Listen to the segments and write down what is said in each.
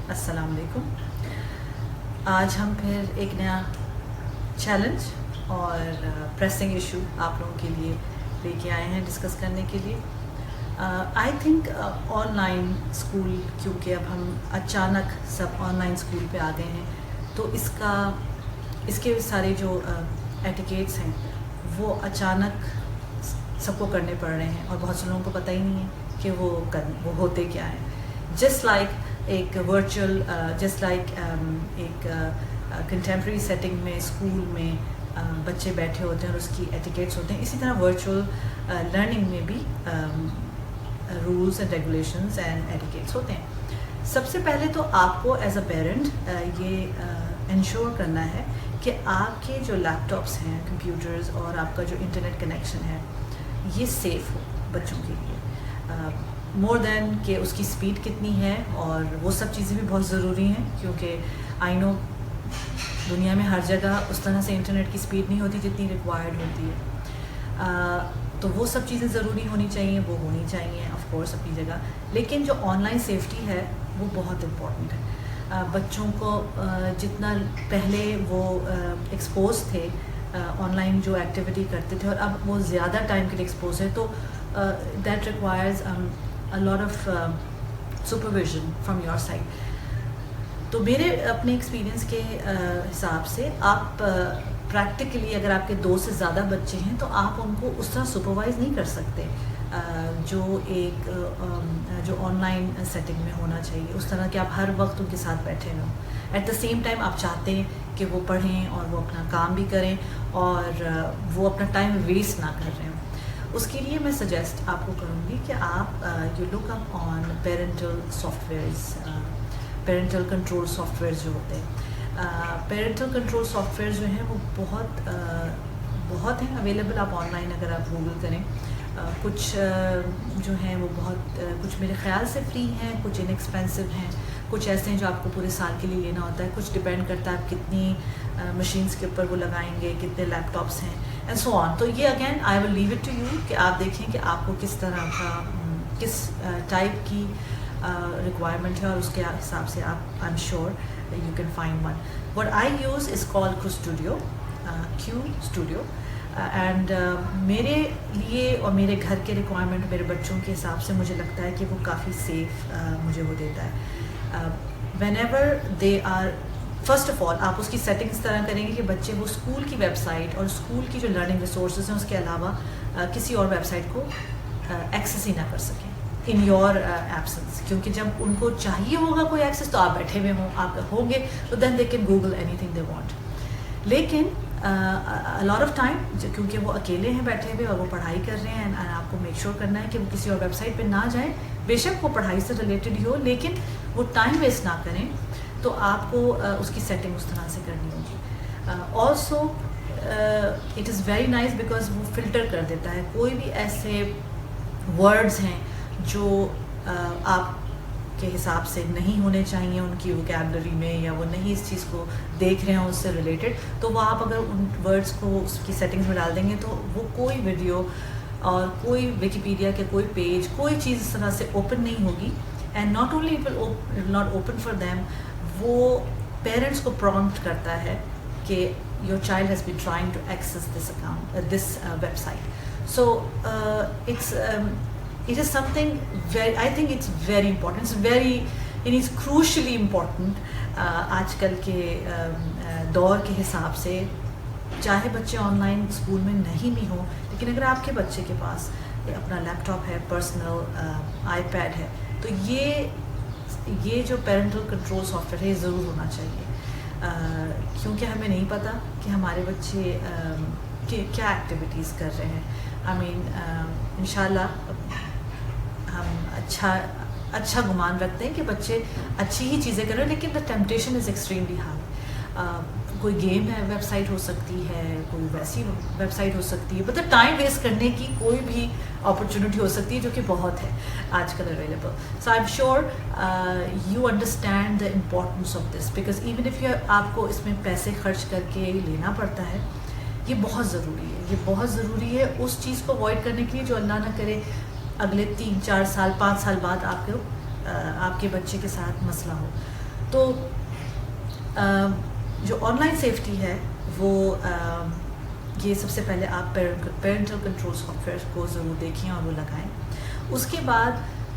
السلام علیکم. آج ہم پھر ایک نیا چیلنج اور پریسنگ ایشو آپ لوگوں کے لیے لے کے آئے ہیں ڈسکس کرنے کے لیے. I think on line school, کیونکہ اب ہم اچانک سب آن لائن اسکول پہ آ گئے ہیں، تو اس کے سارے جو ایٹیکیٹس ہیں وہ اچانک سب کو کرنے پڑ رہے ہیں، اور بہت سے لوگوں کو پتہ ہی نہیں ہے کہ وہ ہوتے کیا ہیں. جسٹ لائک ایک ورچوئل، جسٹ لائک ایک کنٹمپریری سیٹنگ میں اسکول میں بچے بیٹھے ہوتے ہیں اور اس کی ایٹیکیٹس ہوتے ہیں، اسی طرح ورچوئل لرننگ میں بھی rules and regulations and etiquettes ہوتے ہیں. سب سے پہلے تو آپ کو ایز اے پیرنٹ یہ انشور کرنا ہے کہ آپ کے جو لیپ ٹاپس ہیں، کمپیوٹرز، اور آپ کا جو انٹرنیٹ کنیکشن ہے یہ سیف ہو بچوں کے لیے. مور دین کہ اس کی اسپیڈ کتنی ہے، اور وہ سب چیزیں بھی بہت ضروری ہیں، کیونکہ آئی نو دنیا میں ہر جگہ اس طرح سے انٹرنیٹ کی اسپیڈ نہیں ہوتی جتنی ریکوائرڈ ہوتی ہے. تو وہ سب چیزیں ضروری ہونی چاہیے، وہ ہونی چاہیے آف کورس اپنی جگہ. لیکن جو آن لائن سیفٹی ہے وہ بہت امپورٹنٹ ہے. بچوں کو جتنا پہلے وہ ایکسپوز تھے آن لائن جو ایکٹیویٹی کرتے تھے، اور اب وہ زیادہ ٹائم کے لیے ایکسپوز ہے، تو that requires a lot of supervision from your side. تو میرے اپنے ایکسپیرینس کے حساب سے آپ پریکٹیکلی اگر آپ کے 2 سے زیادہ بچے ہیں تو آپ ان کو اس طرح سپروائز نہیں کر سکتے جو ایک جو آن لائن سیٹنگ میں ہونا چاہیے، اس طرح کہ آپ ہر وقت ان کے ساتھ بیٹھے ہوں. ایٹ دا سیم ٹائم آپ چاہتے ہیں کہ وہ پڑھیں اور وہ اپنا کام بھی کریں اور وہ اپنا ٹائم ویسٹ نہ کر رہے ہوں. اس کے لیے میں سجیسٹ آپ کو کروں گی کہ آپ you look up on parental softwares, parental control softwares جو ہوتے ہیں. پیرنٹل کنٹرول سافٹ ویئرز جو ہیں وہ بہت ہیں اویلیبل. آپ آن لائن اگر آپ گوگل کریں، کچھ جو ہیں وہ کچھ میرے خیال سے فری ہیں، کچھ انیکسپینسو ہیں، کچھ ایسے ہیں جو آپ کو پورے سال کے لیے لینا ہوتا ہے. کچھ ڈپینڈ کرتا ہے آپ کتنی مشینس کے اوپر وہ لگائیں گے، کتنے لیپ ٹاپس ہیں اینڈ سو آن. تو یہ again I will leave it to you کہ آپ دیکھیں کہ آپ کو کس طرح کا، کس ٹائپ کی ریکوائرمنٹ ہے، اور اس کے حساب سے آپ I am sure you can find one. What I use is called Q studio. And میرے لیے اور میرے گھر کے ریکوائرمنٹ، میرے بچوں کے حساب سے مجھے لگتا ہے کہ وہ کافی سیف مجھے وہ دیتا ہے. Whenever they are, first of all آپ اس کی سیٹنگ اس طرح کریں گے کہ بچے وہ اسکول کی ویب سائٹ اور اسکول کی جو لرننگ ریسورسز ہیں اس کے علاوہ کسی اور ویب سائٹ کو ایکسیس ہی نہ کر سکیں ان یور ایبسنس. کیونکہ جب ان کو چاہیے ہوگا کوئی ایکسیس تو آپ بیٹھے ہوئے آپ ہوں گے، تو then they can Google anything they want. لیکن لاٹ آف ٹائم کیونکہ وہ اکیلے ہیں بیٹھے ہوئے اور وہ پڑھائی کر رہے ہیں، آپ کو میک شیور کرنا ہے کہ وہ کسی اور ویب سائٹ پہ نہ جائیں. بے شک وہ پڑھائی سے ریلیٹڈ ہی ہو، لیکن وہ ٹائم ویسٹ نہ کریں. تو آپ کو اس کی سیٹنگ اس طرح سے کرنی ہوگی. Also it is very nice because وہ فلٹر کر دیتا ہے کوئی بھی ایسے ورڈز ہیں جو آپ کے حساب سے نہیں ہونے چاہیے ان کی ووکیبلری میں، یا وہ نہیں اس چیز کو دیکھ رہے ہوں اس سے ریلیٹڈ. تو وہ آپ اگر ان ورڈز کو اس کی سیٹنگز میں ڈال دیں گے تو وہ کوئی ویڈیو اور کوئی ویکیپیڈیا کے کوئی پیج، کوئی چیز اس طرح سے اوپن نہیں ہوگی. And not only it will not open for them, وہ پیرنٹس کو پرومپٹ کرتا ہے کہ your child has been trying to access this account, this website. So it is something very, I think it's very important, it is crucially important آج کل کے دور کے حساب سے. چاہے بچے آن لائن اسکول میں نہیں بھی ہوں، لیکن اگر آپ کے بچے کے پاس اپنا لیپ ٹاپ ہے، پرسنل آئی پیڈ ہے، تو یہ جو پیرنٹل کنٹرول سافٹ ویئر ہے یہ ضرور ہونا چاہیے. کیونکہ ہمیں نہیں پتہ کہ ہمارے بچے کیا ایکٹیویٹیز کر رہے ہیں. آئی مین انشاءاللہ ہم اچھا گمان رکھتے ہیں کہ بچے اچھی ہی چیزیں کر رہے ہیں، لیکن دا ٹیمپٹیشن از ایکسٹریملی ہائی. کوئی گیم ہے، ویب سائٹ ہو سکتی ہے، کوئی ویسی ویب سائٹ ہو سکتی ہے، مطلب ٹائم ویسٹ کرنے کی کوئی بھی اپرچونیٹی ہو سکتی ہے، جو کہ بہت ہے آج کل available. So I am sure you understand the importance of this, because even if آپ کو اس میں پیسے خرچ کر کے لینا پڑتا ہے، یہ بہت ضروری ہے. یہ بہت ضروری ہے اس چیز کو اوائڈ کرنے کے لیے جو اللہ نہ کرے اگلے 3-4 سال 5 سال بعد آپ کے بچے کے ساتھ مسئلہ ہو. تو جو آن لائن سیفٹی ہے وہ یہ سب سے پہلے آپ پیرنٹل کنٹرول سافٹ ویئر کو ضرور دیکھیں اور وہ لگائیں. اس کے بعد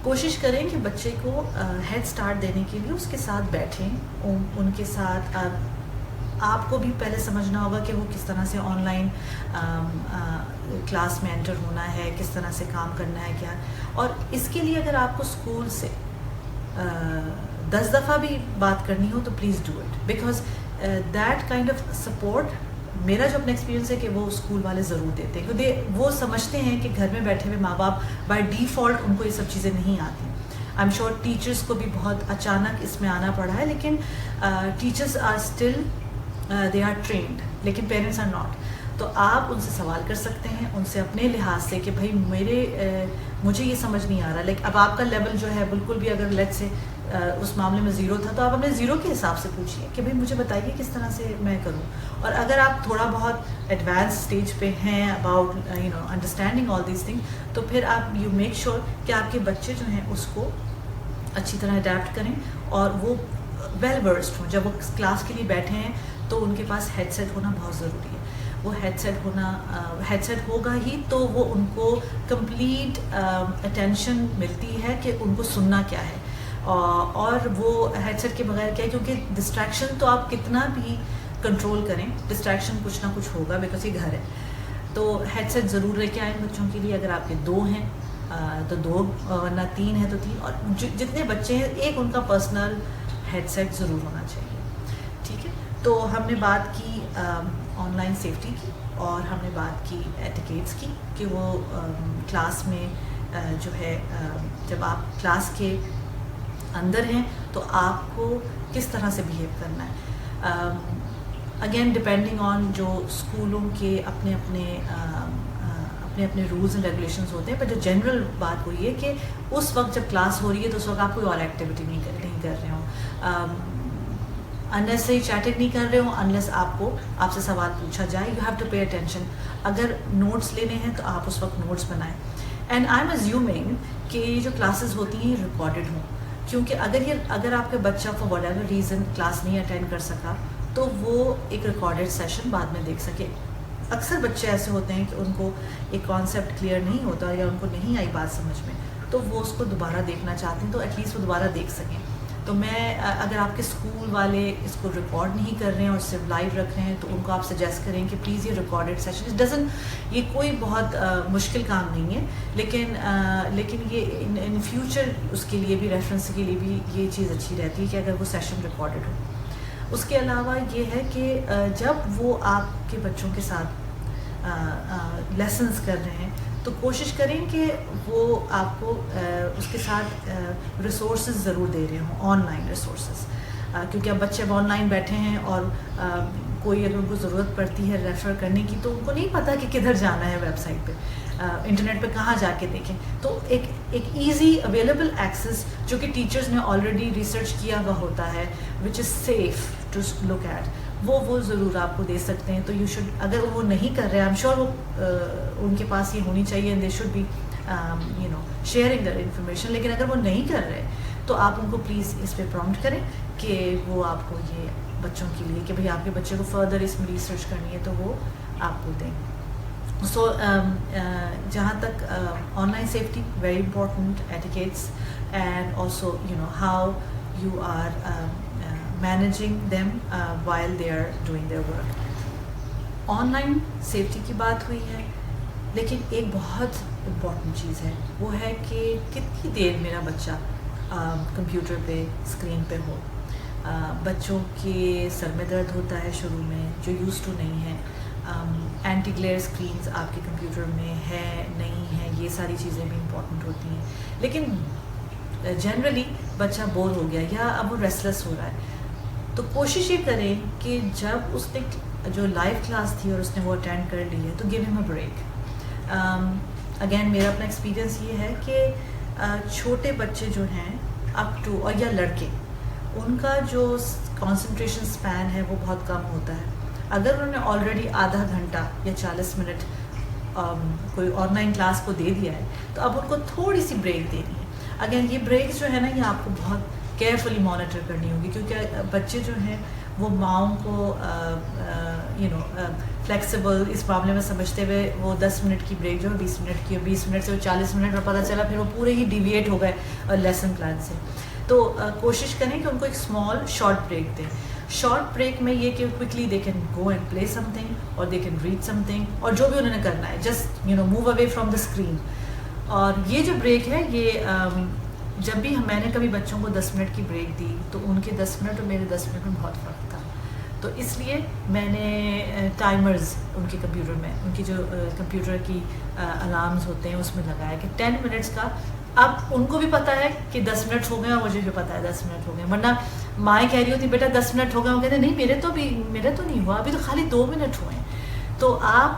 کوشش کریں کہ بچے کو ہیڈ اسٹارٹ دینے کے لیے اس کے ساتھ بیٹھیں, ان کے ساتھ آپ کو بھی پہلے سمجھنا ہوگا کہ وہ کس طرح سے آن لائن کلاس میں انٹر ہونا ہے, کس طرح سے کام کرنا ہے کیا. اور اس کے لیے اگر آپ کو اسکول سے 10 دفعہ بھی بات کرنی ہو تو please do it, because that kind of support میرا جو اپنا ایکسپیرینس ہے کہ وہ اسکول والے ضرور دیتے ہیں, کیونکہ وہ سمجھتے ہیں کہ گھر میں بیٹھے ہوئے ماں باپ بائی ڈیفالٹ ان کو یہ سب چیزیں نہیں آتی. آئی ایم شیور ٹیچرس کو بھی بہت اچانک اس میں آنا پڑا ہے, لیکن teachers are still they are trained, لیکن پیرنٹس آر ناٹ. تو آپ ان سے سوال کر سکتے ہیں, ان سے اپنے لحاظ سے کہ بھائی مجھے یہ سمجھ نہیں آ رہا. لیکن اب آپ کا لیول جو ہے بالکل بھی اگر لیٹ سے اس معاملے میں 0 تھا تو آپ اپنے 0 کے حساب سے پوچھیے کہ بھائی مجھے بتائیے کس طرح سے میں کروں. اور اگر آپ تھوڑا بہت ایڈوانس اسٹیج پہ ہیں about understanding all these thing, تو پھر آپ یو میک شیور کہ آپ کے بچے جو ہیں اس کو اچھی طرح اڈیپٹ کریں اور وہ ویل ورسڈ ہوں. جب وہ کلاس کے لیے بیٹھے ہیں تو ان کے پاس ہیڈ سیٹ ہونا بہت ضروری ہے. وہ ہیڈ سیٹ ہوگا ہی تو وہ ان کو کمپلیٹ اٹینشن ملتی ہے کہ ان کو سننا کیا ہے, اور وہ ہیڈ سیٹ کے بغیر کیا ہے, کیونکہ ڈسٹریکشن تو آپ کتنا بھی کنٹرول کریں, ڈسٹریکشن کچھ نہ کچھ ہوگا بیکاز یہ گھر ہے. تو ہیڈ سیٹ ضرور لے کے آئیں بچوں کے لیے. اگر آپ کے 2 ہیں تو 2, ورنہ 3 ہیں تو 3, اور جتنے بچے ہیں ایک ان کا پرسنل ہیڈ سیٹ ضرور ہونا چاہیے. ٹھیک ہے, تو ہم نے بات کی آن لائن سیفٹی کی, اور ہم نے بات کی ایٹیکیٹس کی کہ وہ کلاس میں جو ہے جب آپ کلاس کے اندر ہیں تو آپ کو کس طرح سے بیہیو کرنا ہے. اگین ڈپینڈنگ آن جو اسکولوں کے اپنے اپنے رولز اینڈ ریگولیشنز ہوتے ہیں, پر جو جنرل بات وہی ہے کہ اس وقت جب کلاس ہو رہی ہے تو اس وقت آپ کوئی اور ایکٹیویٹی نہیں کر رہے ہوں, انلیسری چیٹنگ نہیں کر رہے ہوں, انلیس آپ سے سوال پوچھا جائے. You have to pay attention. اگر نوٹس لینے ہیں تو آپ اس وقت نوٹس بنائیں. اینڈ آئی ایم ازیومنگ کہ یہ جو کلاسز ہوتی ہیں یہ ریکارڈڈ ہوں, کیونکہ اگر آپ کا بچہ for what ever reason class نہیں اٹینڈ کر سکا تو وہ ایک ریکارڈڈ سیشن بعد میں دیکھ سکے. اکثر بچے ایسے ہوتے ہیں کہ ان کو ایک کانسیپٹ کلیئر نہیں ہوتا یا ان کو نہیں آئی بات سمجھ میں, تو وہ اس کو دوبارہ دیکھنا چاہتے ہیں, تو ایٹ لیسٹ وہ دوبارہ دیکھ سکیں. تو میں اگر آپ کے اسکول والے اس کو ریکارڈ نہیں کر رہے ہیں اور صرف لائیو رکھ رہے ہیں تو ان کو آپ سجیسٹ کریں کہ پلیز یہ ریکارڈڈ سیشن یہ کوئی بہت مشکل کام نہیں ہے, لیکن یہ ان فیوچر اس کے لیے بھی ریفرنس کے لیے بھی یہ چیز اچھی رہتی ہے کہ اگر وہ سیشن ریکارڈڈ ہو. اس کے علاوہ یہ ہے کہ جب وہ آپ کے بچوں کے ساتھ لیسنس کر رہے ہیں تو کوشش کریں کہ وہ آپ کو اس کے ساتھ ریسورسز ضرور دے رہے ہوں, آن لائن ریسورسز, کیونکہ اب بچے اب آن لائن بیٹھے ہیں اور کوئی اگر ان کو ضرورت پڑتی ہے ریفر کرنے کی تو ان کو نہیں پتہ کہ کدھر جانا ہے ویب سائٹ پہ, انٹرنیٹ پہ کہاں جا کے دیکھیں. تو ایک ایزی اویلیبل ایکسیس جو کہ ٹیچرز نے آلریڈی ریسرچ کیا ہوا ہوتا ہے which is safe to look at, وہ ضرور آپ کو دے سکتے ہیں. تو یو شوڈ, اگر وہ نہیں کر رہے, آئی ایم شیور وہ ان کے پاس یہ ہونی چاہیے, they should be sharing that information. لیکن اگر وہ نہیں کر رہے تو آپ ان کو پلیز اس پہ پرومپٹ کریں کہ وہ آپ کو یہ بچوں کے لیے کہ بھئی آپ کے بچے کو فردر اس میں ریسرچ کرنی ہے تو وہ آپ کو دیں. سو جہاں تک online safety very important, etiquettes and also how you are managing them while they are doing their work. Online safety کی بات ہوئی ہے, لیکن ایک بہت امپورٹنٹ چیز ہے, وہ ہے کہ کتنی دیر میرا بچہ کمپیوٹر پہ اسکرین پہ ہو. بچوں کے سر میں درد ہوتا ہے شروع میں جو یوز ٹو نہیں ہے, اینٹی گلیئر اسکرینز آپ کے کمپیوٹر میں ہے نہیں ہے, یہ ساری چیزیں بھی امپورٹنٹ ہوتی ہیں. لیکن جنرلی بچہ بور ہو گیا یا اب وہ ریسٹلیس ہو رہا ہے, تو کوشش یہ کریں کہ جب اس نے جو لائیو کلاس تھی اور اس نے وہ اٹینڈ کر لی ہے تو گیو ہم اے بریک. اگین میرا اپنا ایکسپیرینس یہ ہے کہ چھوٹے بچے جو ہیں اپ ٹو, اور یا لڑکے, ان کا جو کانسنٹریشن اسپین ہے وہ بہت کم ہوتا ہے. اگر انہوں نے آلریڈی آدھا گھنٹہ یا 40 منٹ کوئی آن لائن کلاس کو دے دیا ہے تو اب ان کو تھوڑی سی بریک دینی ہے. اگین یہ بریکس جو ہے نا یہ آپ کو بہت کیئرفلی مانیٹر کرنی ہوگی، کیونکہ بچے جو ہیں وہ ماؤں کو فلیکسیبل اس معاملے میں سمجھتے ہوئے وہ 10 منٹ کی بریک جو ہے 20 منٹ کی، اور 20 منٹ سے وہ 40 منٹ اور پتہ چلا پھر وہ پورے ہی ڈیویٹ ہو گئے لیسن پلان سے. تو کوشش کریں کہ ان کو ایک اسمال شارٹ بریک دیں. شارٹ بریک میں یہ کہ quickly they can go and play something, اور they can read something, اور جو بھی انہوں نے کرنا ہے just move away from the screen. اور یہ جو بریک ہے یہ جب بھی میں نے کبھی بچوں کو 10 منٹ کی بریک دی تو ان کے 10 منٹ اور میرے 10 منٹ میں بہت فرق تھا. تو اس لیے میں نے ٹائمرز ان کے کمپیوٹر میں، ان کی جو کمپیوٹر کی الارمز ہوتے ہیں اس میں لگایا کہ 10 منٹس کا. اب ان کو بھی پتہ ہے کہ 10 منٹ ہو گئے اور مجھے بھی پتہ ہے 10 منٹ ہو گئے، ورنہ مائیں کہہ رہی ہوتی بیٹا 10 منٹ ہو گئے، وہ کہتے نہیں میرے تو نہیں ہوا، ابھی تو خالی 2 منٹ ہوئے ہیں. تو آپ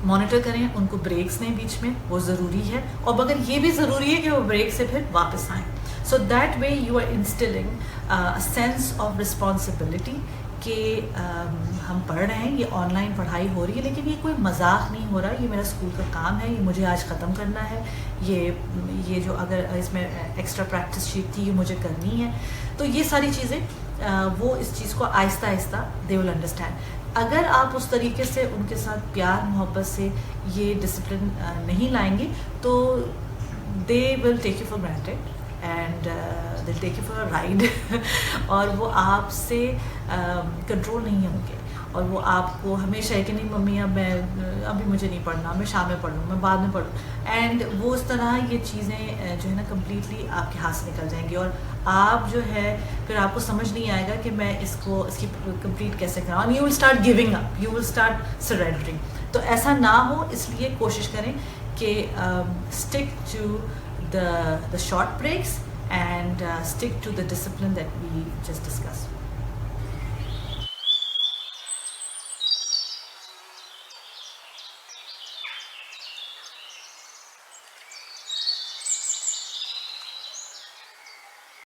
مانیٹر کریں، ان کو بریکس دیں بیچ میں، وہ ضروری ہے. اور مگر یہ بھی ضروری ہے کہ وہ بریک سے پھر واپس آئیں. So that way you are instilling sense of responsibility کہ ہم پڑھ رہے ہیں، یہ آن لائن پڑھائی ہو رہی ہے لیکن یہ کوئی مذاق نہیں ہو رہا، یہ میرا اسکول کا کام ہے، یہ مجھے آج ختم کرنا ہے، یہ جو اگر اس میں ایکسٹرا پریکٹس شیٹ تھی یہ مجھے کرنی ہے. تو یہ ساری چیزیں وہ اس چیز کو آہستہ آہستہ دے ول انڈرسٹینڈ. اگر آپ اس طریقے سے ان کے ساتھ پیار محبت سے یہ ڈسپلن نہیں لائیں گے تو they will take you for granted and they take you for a ride اور وہ آپ سے کنٹرول نہیں ہوں گے، اور وہ آپ کو ہمیشہ ہے کہ نہیں ممی ابھی مجھے نہیں پڑھنا، میں شام میں پڑھ لوں، میں بعد میں پڑھ لوں. اینڈ وہ اس طرح یہ چیزیں جو ہے نا کمپلیٹلی آپ کے ہاتھ سے نکل جائیں گی، اور آپ جو ہے پھر آپ کو سمجھ نہیں آئے گا کہ میں اس کی کمپلیٹ کیسے کراؤں. And you will start giving up, you will start surrendering. تو ایسا نہ ہو، اس لیے کوشش کریں کہ stick to the short breaks and stick to the discipline that we just discussed.